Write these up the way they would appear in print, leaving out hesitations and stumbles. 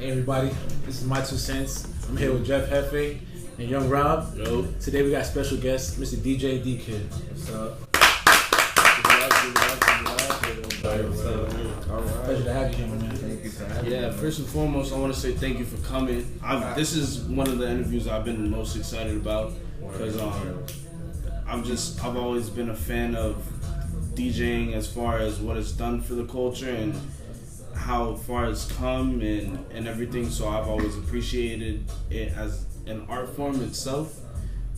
Hey everybody, this is my 2 cents. I'm here with Jeff Hefe and Young Rob. Yo. Today we got special guest, Mr. DJ DeeKidd. What's up? Pleasure to have you here, my man. Thank you for having me. Yeah, first and foremost, I want to say thank you for coming. This is one of the interviews I've been most excited about because I've always been a fan of DJing as far as what it's done for the culture and how far it's come and everything. So I've always appreciated it as an art form itself.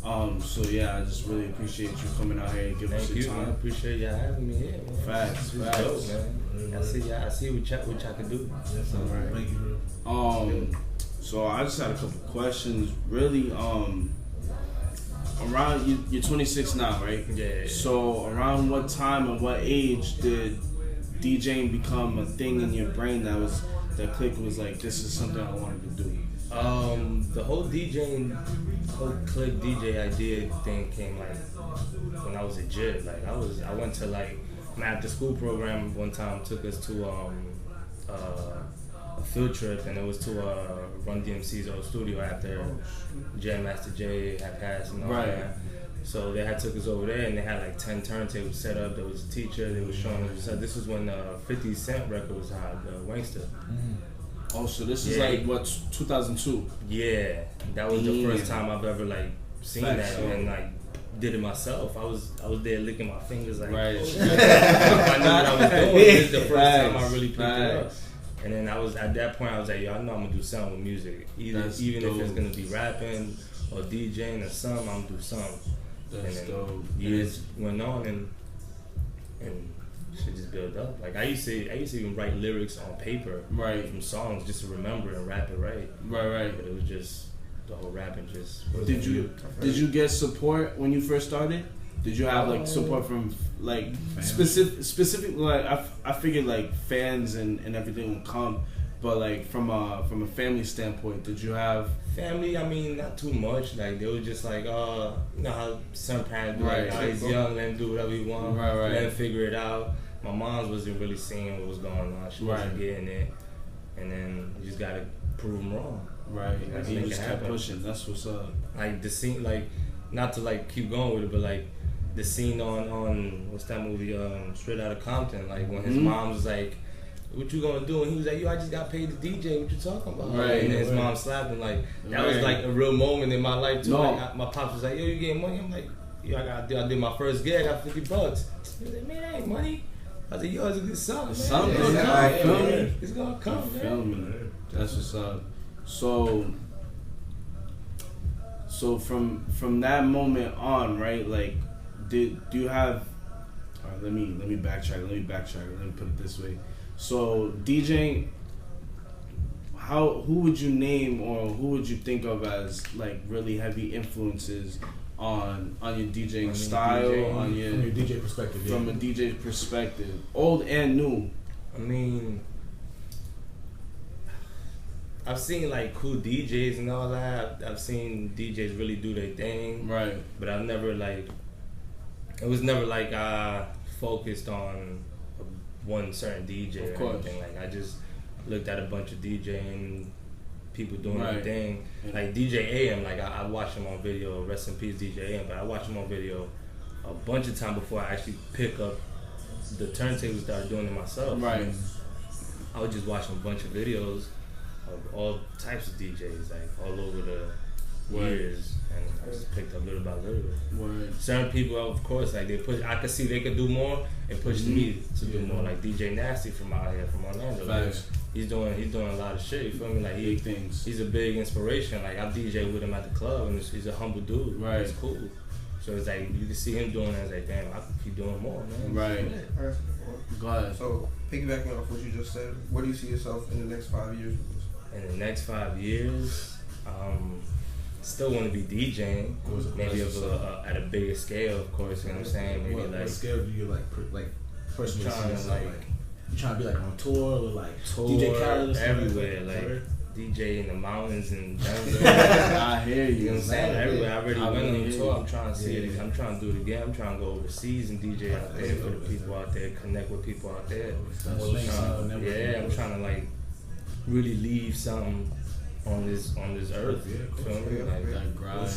So yeah, I just really appreciate you coming out here and giving us your time. I appreciate y'all having me here. Man. Facts. Dope, man. I see what y'all can do. That's all right. Thank you. So I just had a couple questions. Really, around you're 26 now, right? Yeah. So around what time and what age did DJing become a thing in your brain that click was like, this is something I wanted to do? The whole click DJ idea thing came like when I was a kid. Like I went to like my after school program one time, took us to a field trip, and it was to Run DMC's old studio after Jam Master Jay had passed and all that. So they had took us over there, and they had like 10 turntables set up. There was a teacher. They was showing us. So this was when 50 Cent record was hot, the Wangster. Oh, so this is like what, 2002? Yeah, that was the first time I've ever like seen that and like did it myself. I was there licking my fingers like, right. I knew what I was doing. This is the first time I really picked it up. And then I was at that point I was like, yo, I know I'm gonna do something with music. Even if it's gonna be rapping or DJing or something, I'm gonna do something. That's and then dope. years went on and shit just built up. Like I used to even write lyrics on paper from songs just to remember and rap it right. Right. But it was just the whole rapping just. Did you get support when you first started? Did you have like support from like specific like I figured like fans and everything would come, but like from a family standpoint, did you have family? I mean, not too much. Like they were just like, you know how some parents be like, he's young, let him do whatever he wants, let him figure it out. My mom wasn't really seeing what was going on. She wasn't getting it, and then you just gotta prove them wrong. Right. You just kept pushing. That's what's up. Like the scene, like not to like keep going with it, but like the scene on what's that movie? Straight Outta Compton. Like when his mom was like, "What you gonna do?" And he was like, "Yo, I just got paid to DJ. What you talking about?" Right. And then his mom slapped him. Like that was like a real moment in my life too. Like my pops was like, "Yo, you getting money?" I'm like, "Yo, I did my first gig. I got $50." He was like, "Man, that ain't money." I was like, "Yo, it's a good something. Something gonna come. It's gonna come, man." Feel me? That's what's up. So from that moment on, right? Like, do you have? All right, let me backtrack. Let me put it this way. So DJing, who would you name or who would you think of as like really heavy influences on your DJing style, from your DJ perspective? From a DJ perspective, old and new. I mean, I've seen like cool DJs and all that. I've seen DJs really do their thing. Right. But I've never like, it was never like I focused on one certain DJ or anything. Like I just looked at a bunch of DJing people doing their thing. Like DJ AM, like I watched him on video, rest in peace DJ AM, but I watched him on video a bunch of time before I actually pick up the turntables and started doing it myself. Right. I was just watching a bunch of videos of all types of DJs, like all over the years, and I just picked up little by little. Certain people, of course, like they push. I could see they could do more, and pushed me to do more. Like DJ Nasty from out here, from Orlando. Like, he's doing a lot of shit. You feel me? Like he's a big inspiration. Like I DJ with him at the club, and he's a humble dude. Right. He's cool. So it's like you can see him doing it. It's like, damn, I could keep doing more, man. Right. Go ahead. So piggybacking off what you just said, what do you see yourself in the next 5 years? In the next 5 years, still want to be DJing, maybe at a bigger scale, of course. You know what I'm saying? Maybe what scale do you like personally see yourself? You trying to be like on tour or like DJ Khaled everywhere, like DJ in the mountains in Denver. I hear you. You know what I'm saying? Everywhere. I already went on tour. I'm trying to see it. I'm trying to do it again. I'm trying to go overseas and DJ out there for the people out there, connect with people out there. I'm trying to like really leave something on this earth. Feel me? Like that grind.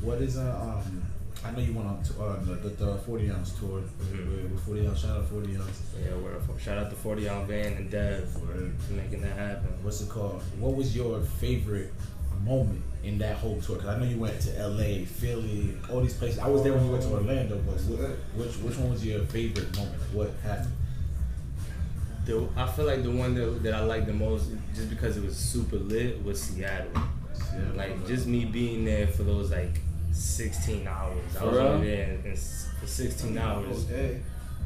What is I know you went on the 40 ounce tour with 40 ounce. Shout out 40 ounce. Yeah, shout out to 40 ounce Van and Dev for making that happen. What's it called? What was your favorite moment in that whole tour? Because I know you went to LA, Philly, all these places. I was there when you went to Orlando, but which one was your favorite moment? What happened? I feel like the one that I liked the most, just because it was super lit, was Seattle. Like just me being there for those like 16 hours. I was only there for 16 hours.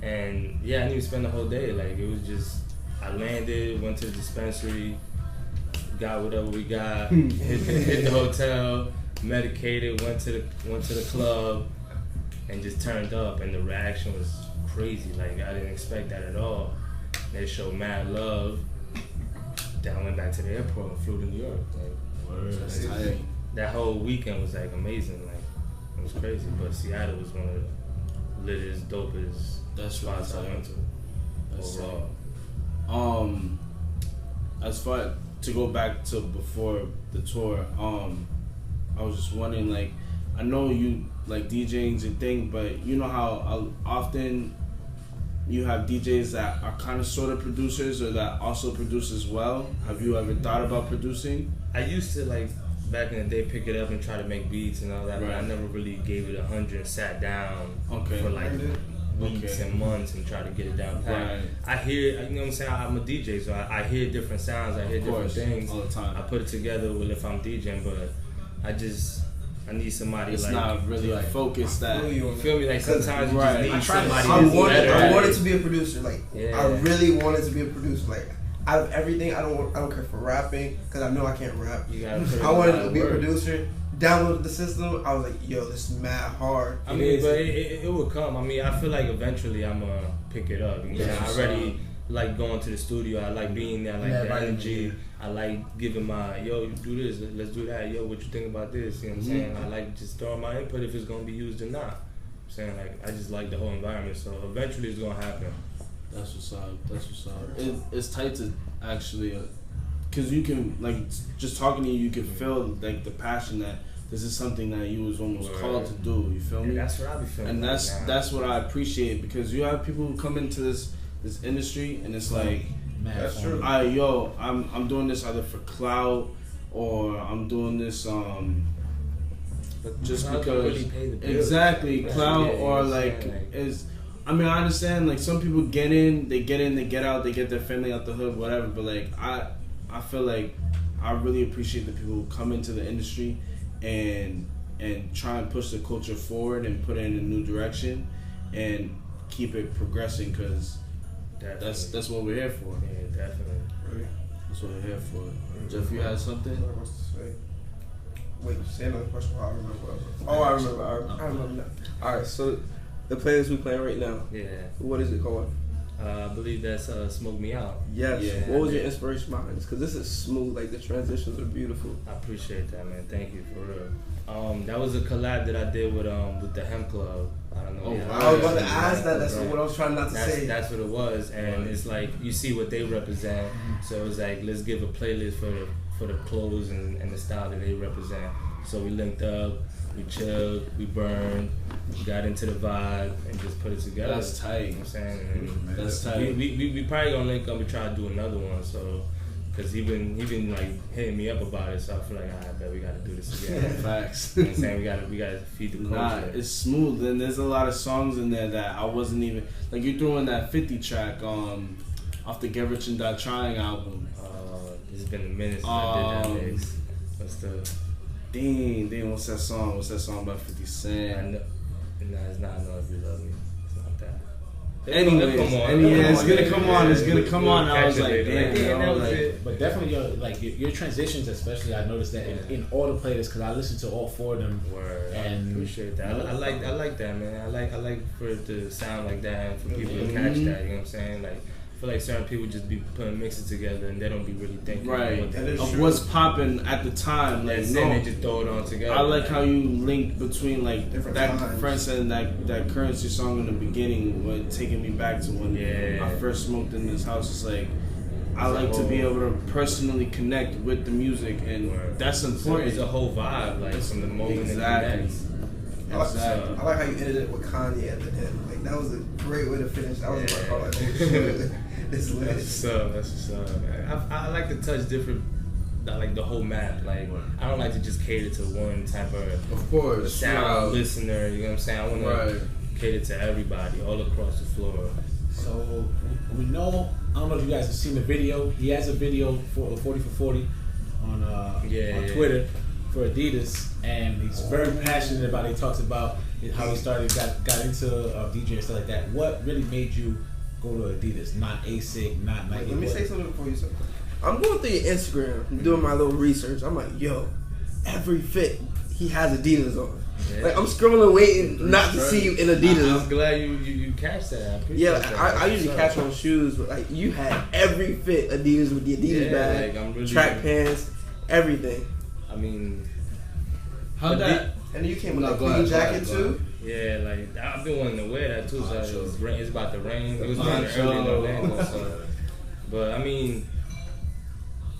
And yeah, I didn't even spend the whole day. Like it was just, I landed, went to the dispensary, got whatever we got, hit the hotel, medicated, went to the club, and just turned up. And the reaction was crazy. Like I didn't expect that at all. They showed mad love. Then I went back to the airport and flew to New York. Like, that whole weekend was like amazing. Like it was crazy. But Seattle was one of the littest, dopest spots I went to. Overall. As far to go back to before the tour, I was just wondering, like, I know you like DJing's your thing, but you know how often you have DJs that are kind of sort of producers or that also produce as well. Have you ever thought about producing? I used to, like, back in the day, pick it up and try to make beats and all that, but I never really gave it 100 and sat down for like weeks and months and try to get it down. I hear, you know what I'm saying, I'm a DJ, so I hear different sounds, I hear different things all the time. I put it together with if I'm DJing, but I need somebody it's like... It's not really like focused that... You feel me? Like sometimes you just need somebody I wanted to be a producer. Like, I really wanted to be a producer. Like, out of everything, I don't care for rapping, because I know I can't rap. I wanted to be a producer. Downloaded the system. I was like, yo, this is mad hard. I mean, but it will come. I mean, I feel like eventually I'm going to pick it up. You know? I already like going to the studio. I like being there. I like the energy. I like giving my, yo, do this, let's do that. Yo, what you think about this? You know what I'm saying? I like just throwing my input if it's going to be used or not. I'm saying, like, I just like the whole environment. So eventually it's going to happen. That's what's up. It's tight to actually, because you can, like, just talking to you can feel, like, the passion that this is something that you was almost called to do. You feel me? That's what I be feeling. And that's what I appreciate, because you have people who come into this industry and it's like, that's true. I'm doing this either for clout or I'm doing this just because really clout or like is. I mean, I understand, like, some people get in, they get out, they get their family out the hood, whatever, but, like, I feel like I really appreciate the people who come into the industry and try and push the culture forward and put it in a new direction and keep it progressing, because that's what we're here for. Yeah, definitely. Really? That's what we're here for. Jeff, you had something? What was to say? Wait, say another question while I remember. Oh, I remember now. Alright, so the playlist we playing right now. Yeah. What is it called? I believe that's Smoke Me Out. Yes. Yeah, what was your inspiration behind this? Because this is smooth. Like, the transitions are beautiful. I appreciate that, man. Thank you, for real. That was a collab that I did with the Hemp Club. I don't know. I was about to ask that. That's what I was trying not to say. That's what it was, and it's like you see what they represent. So it was like, let's give a playlist for the clothes and the style that they represent. So we linked up. We chilled, we burned, got into the vibe, and just put it together. That's tight. You know what I'm saying? And that's tight. We probably gonna link up and try to do another one. So, cause he been like hitting me up about it. So I feel like, I bet we gotta do this again. Facts. You know what I'm saying? We gotta feed the culture. Nah, it's smooth, and there's a lot of songs in there that I wasn't even like. You threw in that 50 track off the Get Rich and Die Trying album. It's been a minute since I did that mix. What's the Dang, what's that song? What's that song about 50 Cent? No, it's not I Know If You Love Me. It's not that. Anyways, it's gonna come on. It's gonna come on. I was like, damn, but definitely your transitions, especially. I noticed that in all the playlists, because I listened to all 4 of them. And I appreciate that. I like that, man. I like for it to sound like that and for people to catch that. You know what I'm saying? Like, I feel like certain people just be putting mixes together and they don't be really thinking of what's popping at the time. Like, they just throw it on together. I like how you link between like different that, times. for instance, that Currency song in the beginning, when taking me back to when I first smoked in this house. It's like I like to be able to personally connect with the music, and that's important. It's a whole vibe, like from the moment exactly. I like how you ended it with Kanye at the end. Like that was a great way to finish. That was my call. Like, oh shit, this lit. That's what's up, man. I like to touch different, like the whole map. Like I don't like to just cater to one type of course sound listener. You know what I'm saying? I want to cater to everybody all across the floor. So we know. I don't know if you guys have seen the video. He has a video for 40 for 40 on Twitter for Adidas, and he's very passionate about it. He talks about how he got into DJ and stuff like that. What really made you go to Adidas? Not ASIC, not Nike. Let me say something before you say. I'm going through your Instagram, doing my little research. I'm like, yo, every fit he has Adidas on. Yeah. Like I'm scrolling, waiting not to see you in Adidas. I'm glad you catch that. I appreciate that. I usually catch on shoes, but like you had every fit Adidas with the Adidas bag, like, really track pants, everything. I mean, how that? And you came with a clean jacket too. Yeah, like I've been wanting to wear that too. So it's about to rain. It was raining early in Orlando, so. But I mean,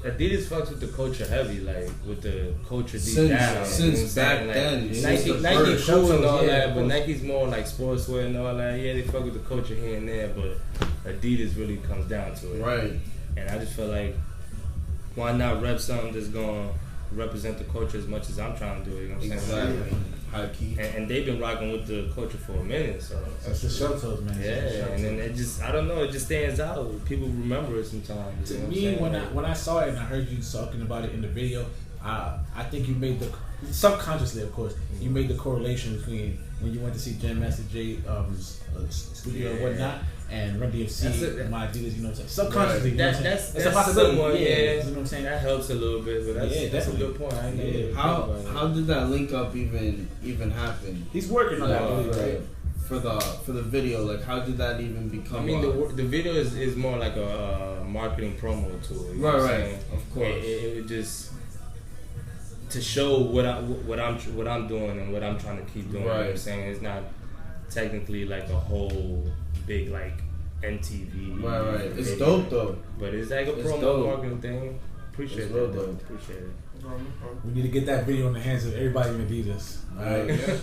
Adidas fucks with the culture heavy, like with the culture deep down. Since back then, Nike cool and all that, but Nike's more like sportswear and all that. Yeah, they fuck with the culture here and there, but Adidas really comes down to it. Right. And I just feel like, why not rep something that's gonna represent the culture as much as I'm trying to do it? You know what I'm saying? Exactly. High key. And they've been rocking with the culture for a minute, so that's the show toes, man. Yeah, and then it just, I don't know, it just stands out. People remember it sometimes. To me, when I saw it and I heard you talking about it in the video, I think you made the subconsciously, of course, you made the correlation between when you went to see Jam Master Jay studio and whatnot, and Run DMC, my Adidas, you know what I'm saying? Subconsciously, you know what I'm saying? That's a possibility. Yeah, you know what I'm saying? That helps a little bit, but that's a good point. I know. How did that link up even happen? He's working on that, right? For the video, like how did that even become? I mean, the video is more like a marketing promo tool. You know what I'm saying? Of course. It just to show what I'm doing and what I'm trying to keep doing. You know what I'm saying? It's not technically like a whole big like MTV. Right. It's dope though. But it's like a promo marketing thing. Appreciate it. Appreciate it. We need to get that video in the hands of everybody in Adidas. Right.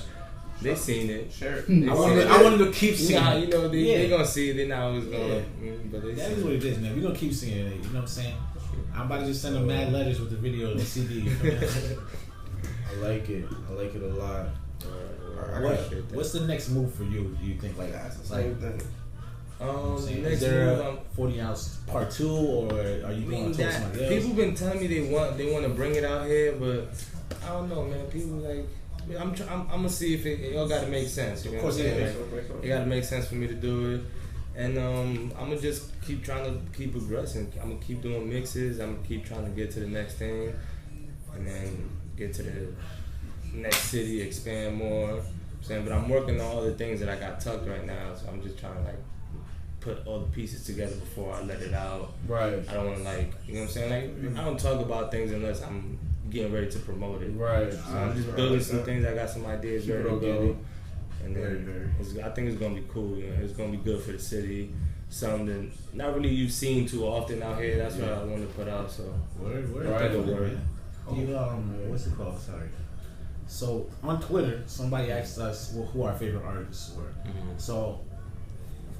They seen it. Sure. I wanted to keep seeing it. You know, they gonna see it. They not always gonna. But that is what it is, man. We gonna keep seeing it. You know what I'm saying? I'm about to just send them mad letters with the video and the CD. You know I like it. I like it a lot. What's the next move for you? Do you think like that's the same thing? Is there a 40 ounce part 2, or are you going to tell somebody else? People been telling me they want to bring it out here, but I don't know, man. People like. I'm gonna see if it all gotta make sense. You know what I'm saying? It gotta make sense for me to do it, and I'm gonna just keep trying to keep progressing. I'm gonna keep doing mixes. I'm gonna keep trying to get to the next thing, and then get to the next city, expand more. But I'm working on all the things that I got tucked right now, so I'm just trying to like put all the pieces together before I let it out. Right. I don't want to like, you know what I'm saying? Like I don't talk about things unless I'm getting ready to promote it. Right. So I'm just building some things. I got some ideas ready to go. And then I think it's gonna be cool. You know, it's gonna be good for the city. Something that not really you've seen too often out here. That's what I want to put out. So word. What's it called? Sorry. So on Twitter, somebody asked us who our favorite artists were. Mm-hmm. So,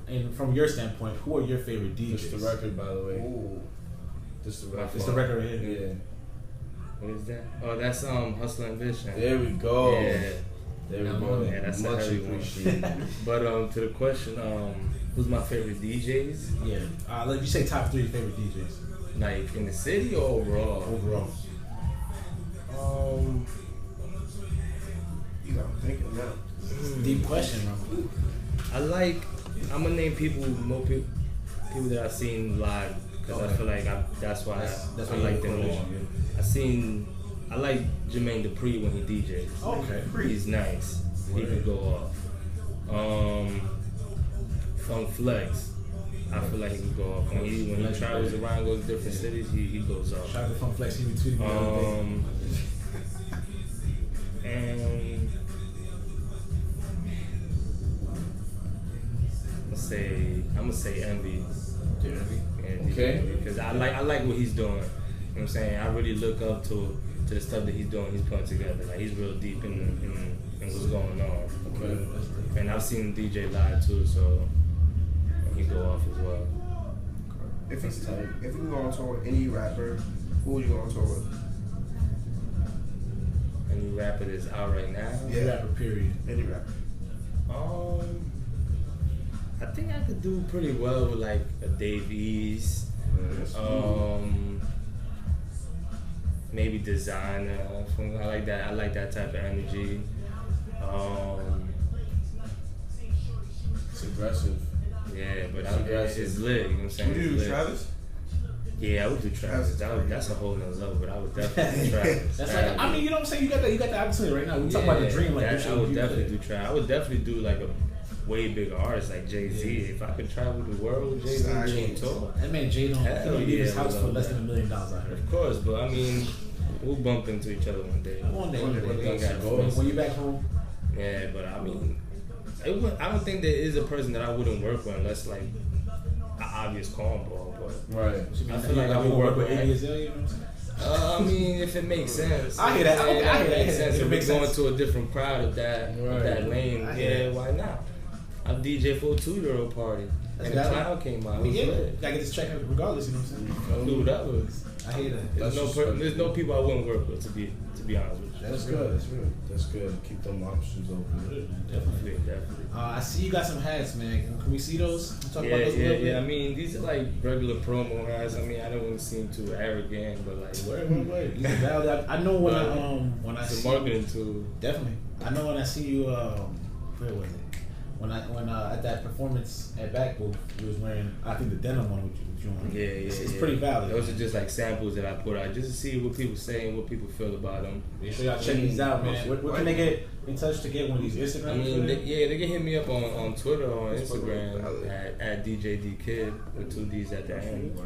and from your standpoint, who are your favorite DJs? Just the record, by the way. Ooh. Just the record. It's the record right here. Yeah. What is that? Oh, that's Hustle and Vision. There we go. Yeah. There we go. Yeah, that's much appreciated. But to the question, who's my favorite DJs? Yeah. Like you say, top 3 favorite DJs. Like in the city or overall? Overall. You got me thinking now. Deep question, bro. I'm gonna name more people that I've seen live because I feel like that's why I like them more. I like Jermaine Dupri when he DJs. Okay. He's nice. He can go off. Funk Flex. I feel like he can go off. When he travels around, goes to different cities, he goes off. Shout out to Funk Flex, he retweeted me the other day. And I'm gonna say Envy. Yeah. Okay. Because I like what he's doing. You know what I'm saying? I really look up to the stuff that he's doing. He's putting together. Like he's real deep in what's going on. Okay. And I've seen DJ live too, so he go off as well. If you go on tour with any rapper, who would you go on tour with? Any rapper that's out right now? Yeah. Rapper, period. Any rapper. I think I could do pretty well with like a Dave East. Maybe Designer. I like that. I like that type of energy. It's aggressive. Yeah, but it's lit. You know what I'm saying? Would you do Travis? Yeah, I would do Travis. That's a whole nother level, but I would definitely do Travis. That's like, I mean, you know what I'm saying? You got the opportunity right now. We talk about the dream. Like I would definitely do Travis. I would definitely do like a way bigger artist like Jay-Z. Yeah. If I could travel the world with Jay-Z, tour. That man Jay don't leave his house for less than $1 million. I heard. Of course, but I mean, we'll bump into each other one day. One day. When you back home. Yeah, but I mean, I don't think there is a person that I wouldn't work with unless like an obvious cornball. But right, I feel like I would work with Iggy Azalea. You know what I'm saying? I mean, if it makes sense. I hear that. Okay, I hear that. Makes sense. If we're going to a different crowd of that lane, why not? I'm DJ for a 2-year-old party. And the clown came out. Yeah, gotta get this check regardless, you know what I'm saying? Do whatever. I hear that. There's no people I wouldn't work with, to be honest with you. That's good. That's good. Keep them options open. Definitely. I see you got some hats, man. Can we see those? Talk about those a little bit? Yeah. I mean, these are like regular promo hats. I mean, I don't want to seem too arrogant, but like, wait. These are valid. I know when I see marketing tool. Definitely. I know when I see you. Where was it? When at that performance at Back Booth, you was wearing, I think, the denim one with you on. Yeah. It's pretty valid. Those are just like samples that I put out just to see what people say and what people feel about them. So y'all check these out, man. Where can they get in touch to get one of these? Instagram? I mean, they can hit me up on Twitter or on Instagram at DJ DeeKidd with 2 D's at the end.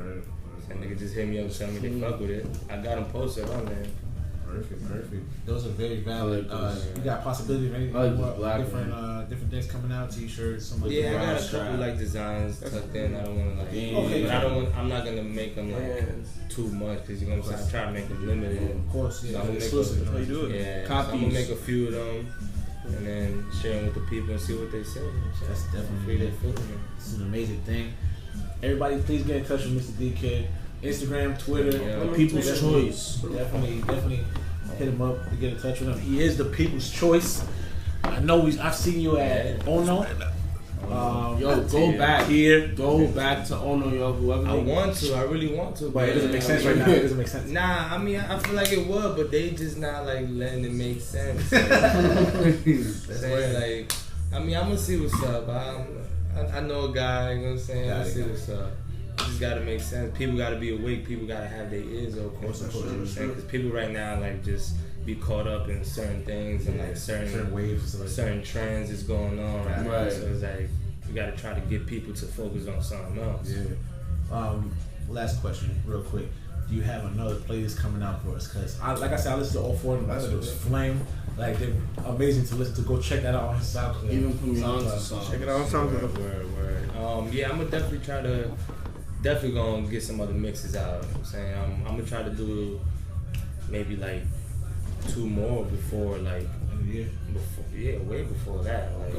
And they can just hit me up and tell me they fuck with it. I got them posted on there. Perfect. Those are very valid. You got possibility of anything more different things coming out, t-shirts, some I got a couple like designs tucked in. I don't want to like, but I'm not gonna make them like too much because you're gonna try to make them limited. Of course, yeah. So I'm exclusive. How you do it? Yeah, copies. So I'm gonna make a few of them and then share them with the people and see what they say. That's definitely It's an amazing thing. Everybody, please get in touch with Mr. DeeKidd. Instagram, Twitter, People's Choice. Definitely hit him up to get in touch with him. He is the People's Choice. I know I've seen you at Ono. Go back here. Go back to Ono, yo. Whoever. I really want to. But it doesn't make sense right now. It doesn't make sense. Nah, I mean, I feel like it would, but they just not like letting it make sense. Saying like, I mean, I'm gonna see what's up. I know a guy. You know what I'm saying? I'll see what's up. It just gotta make sense. People gotta be awake. People gotta have their ears open. Because people right now like just be caught up in certain things and like certain waves, certain trends is going on. Right. So it's like you gotta try to get people to focus on something else. Yeah. Last question, real quick. Do you have another playlist coming out for us? Because like I said, I listened to all 4 of them. It was Flame. Like they're amazing to listen to. Go check that out on his SoundCloud. Even from songs. Check it out on SoundCloud. Word. Yeah, I'm gonna definitely gonna get some other mixes out. You know what I'm saying I'm gonna try to do maybe like 2 more before like way before that. Like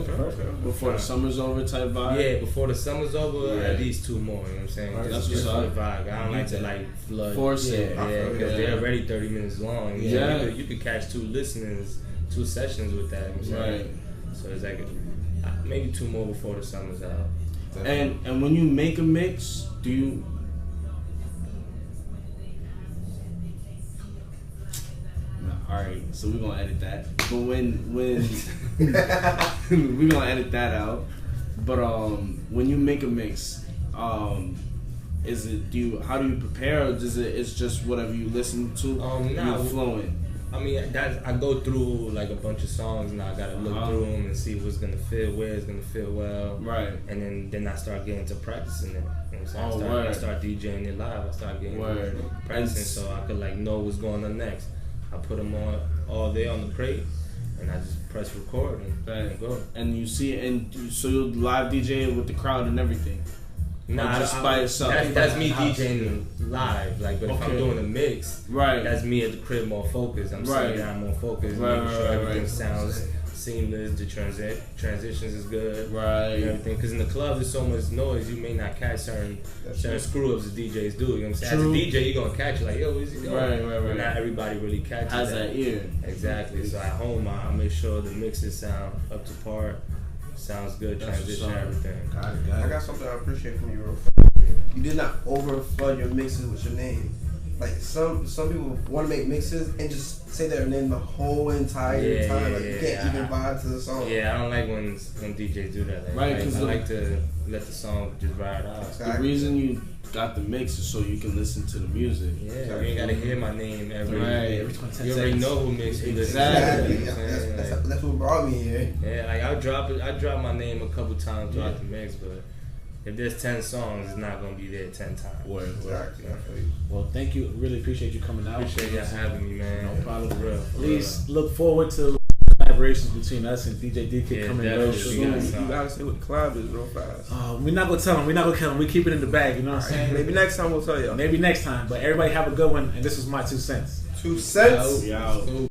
before the summer's over type vibe. Yeah, before the summer's over, at least 2 more. You know what I'm saying? Right, just for the vibe. I don't like to like flood. Force it. Yeah, because they're already 30 minutes long. You could catch 2 listenings, 2 sessions with that. You know what I'm saying? So it's like maybe 2 more before the summer's out. And when you make a mix, do you? Alright, so we're gonna edit that. But when we're gonna edit that out. But when you make a mix, is it how do you prepare, or it's just whatever you listen to? You're flowing. I mean, I go through like a bunch of songs and I gotta look through them and see what's gonna fit, where it's gonna fit well. Right. And then I start getting to practicing it. You know what I'm saying? I start DJing it live. I start getting practicing so I could like know what's going on next. I put them on all day on the crate and I just press record and go. And you see, so you live DJ with the crowd and everything. Nah, just by yourself. That's me DJing live. Like, but if I'm doing a mix, right, that's me at the crib more focused. I'm sitting down more focused, making sure everything sounds seamless. The transitions is good, right, and everything. Because in the club, there's so much noise, you may not catch certain screw ups that DJs do. You know what I'm saying? As a DJ, you're gonna catch it like, yo, what's he doing? Right. But not everybody really catches has that ear. Exactly. So at home, I make sure the mixes sound up to par. Sounds good, transition, everything. Got it. I got something I appreciate from you, bro. You did not overflood your mixes with your name. Like some people want to make mixes and just say their name the whole entire time. Like you can't even vibe to the song. Yeah, I don't like when DJs do that. Like, right, because I like to let the song just ride out. Exactly. The reason you got the mix is so you can listen to the music. Yeah, exactly. You ain't gotta hear my name every 20 You seconds. already know who mixed it. Exactly. That's what brought me here. Yeah, like I drop my name a couple times throughout the mix, but if there's 10 songs, it's not gonna be there 10 times. Exactly. Well, thank you. Really appreciate you coming out. Appreciate you having me, man. No problem. For real. Please look forward to collaborations between us and DJ DeeKidd coming real soon. You gotta say what the collab is real fast. We're not gonna tell them. We're not gonna kill them. We keep it in the bag. You know what I'm saying? Maybe next time we'll tell you. Maybe next time. But everybody have a good one. And this was my 2 cents. 2 cents. Yeah.